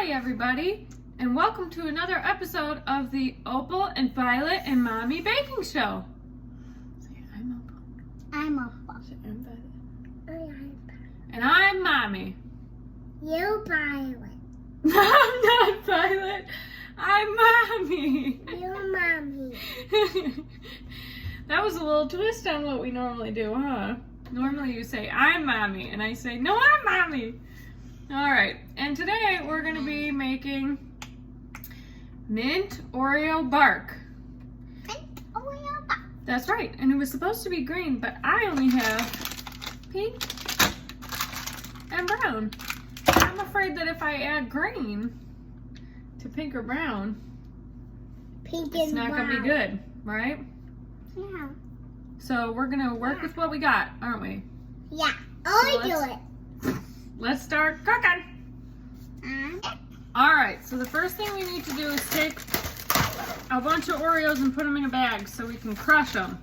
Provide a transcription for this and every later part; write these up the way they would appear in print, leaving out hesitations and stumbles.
Hi everybody, and welcome to another episode of the Opal and Violet and Mommy Baking Show. Say, I'm Opal. I'm Opal. Say, I'm Violet. I'm And I'm Mommy. You Violet. I'm not Violet. I'm Mommy. You Mommy. That was a little twist on what we normally do, huh? Normally you say, I'm Mommy, and I say, no, I'm Mommy. Alright, and today we're going to be making mint Oreo bark. Mint Oreo bark. That's right, and it was supposed to be green, but I only have pink and brown. I'm afraid that if I add green to pink or brown, it's not going to be good, right? Yeah. So we're going to work with what we got, aren't we? Yeah. So do it. Let's start cooking. Alright, so the first thing we need to do is take a bunch of Oreos and put them in a bag so we can crush them.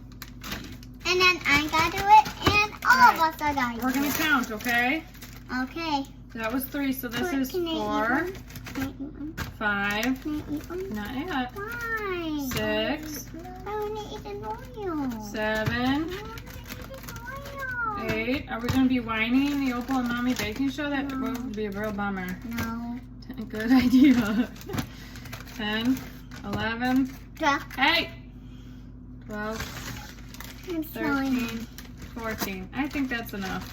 And then I gotta do it, and all of us are going to We're going to count, okay? Okay. That was 3, so this is 4, 5, not yet, Why? 6, I want to eat an Oreo. 7, 8. Are we going to be whining in the Opal and Mommy Baking Show? That would be a real bummer. No. Good idea. 10, 11, 12. hey! 12, I'm 13, 14. I think that's enough.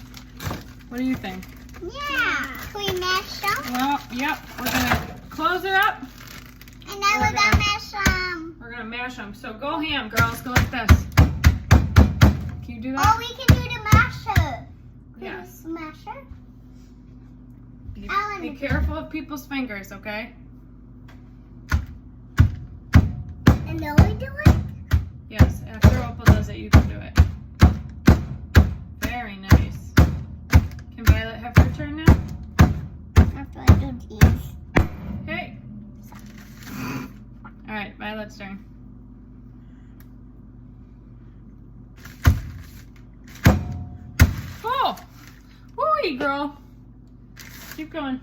What do you think? Yeah. Can we mash them? Well, yep. We're going to close it up. And then we're gonna mash them. We're going to mash them. So go ham, girls. Go like this. Can you do that? Oh, we can do the masher. Yes. Masher? Be careful of people's fingers, okay? And then we do it? Yes. After Opal does it, you can do it. Very nice. Can Violet have her turn now? After I do these. Okay. All right, Violet's turn. Oh! Woo-wee, girl. Keep going.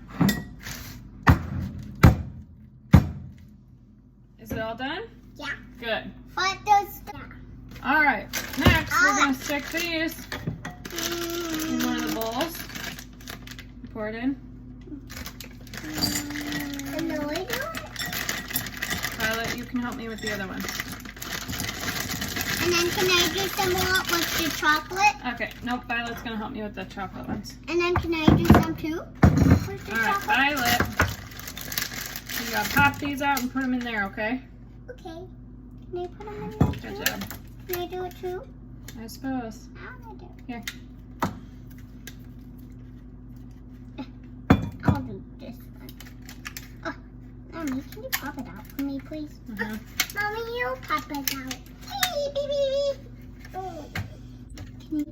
Is it all done? Yeah. Good. But those. All right. Next, we're going to stick these in one of the bowls. Pour it in. And then we do it. Violet, you can help me with the other ones. And then can I do some more with the chocolate? Okay. Nope, Violet's going to help me with the chocolate ones. And then can I do some too? With the All right, chocolate? Violet. You got to pop these out and put them in there, okay? Okay. Can I put them in there too? Good job. Can I do it too? I suppose. I'll do it. Here. I'll do this one. Oh, Mommy, can you pop it out for me, please? Uh-huh. Mommy, you pop it out. Beep, beep, beep, beep. Oh. Can you?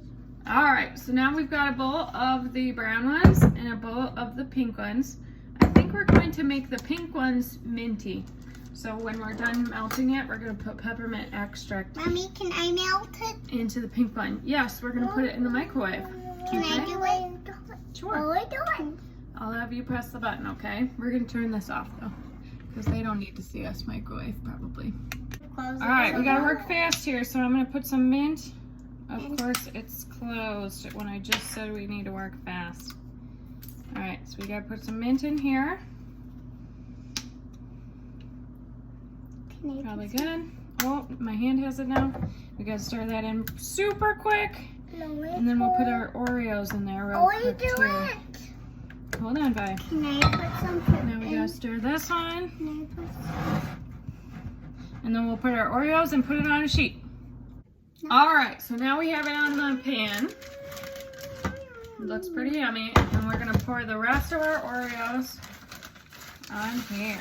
All right, so now we've got a bowl of the brown ones and a bowl of the pink ones. I think we're going to make the pink ones minty. So when we're done melting it, we're going to put peppermint extract Mommy, can I melt it? into the pink one. Yes, we're going to put it in the microwave. Can I Okay. do it? Sure. What are we doing? I'll have you press the button, okay? We're going to turn this off, though, because they don't need to see us microwave, probably. All right, we got to work fast here, so I'm going to put some mint. Of course, it's closed when I just said we need to work fast. All right, so we got to put some mint in here. Probably good. Oh, my hand has it now. We got to stir that in super quick. And then we'll put our Oreos in there real quick, too. Hold on, Vi. Can I put some fruit Now we in? got to stir this on. Can I put some? And then we'll put our Oreos and put it on a sheet. All right, so now we have it on the pan. It looks pretty yummy. And we're gonna pour the rest of our Oreos on here.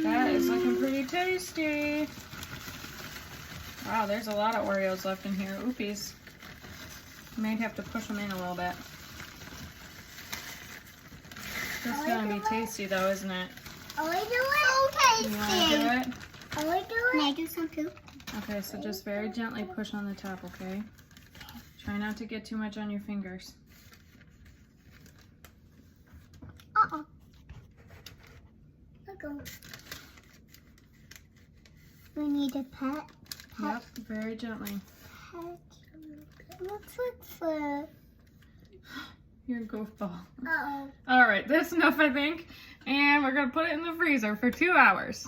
That is looking pretty tasty. Wow, there's a lot of Oreos left in here. Oopies. Might have to push them in a little bit. This is gonna be tasty though, isn't it? Are we doing so tasty? You wanna do it? Are we doing? Can I do some too? Okay, so just very gently push on the top, okay? Try not to get too much on your fingers. Uh-oh. Go. We need a pet. Yep, very gently. Pet. What's the... You're a goofball. Uh-oh. All right, that's enough, I think. And we're gonna put it in the freezer for 2 hours.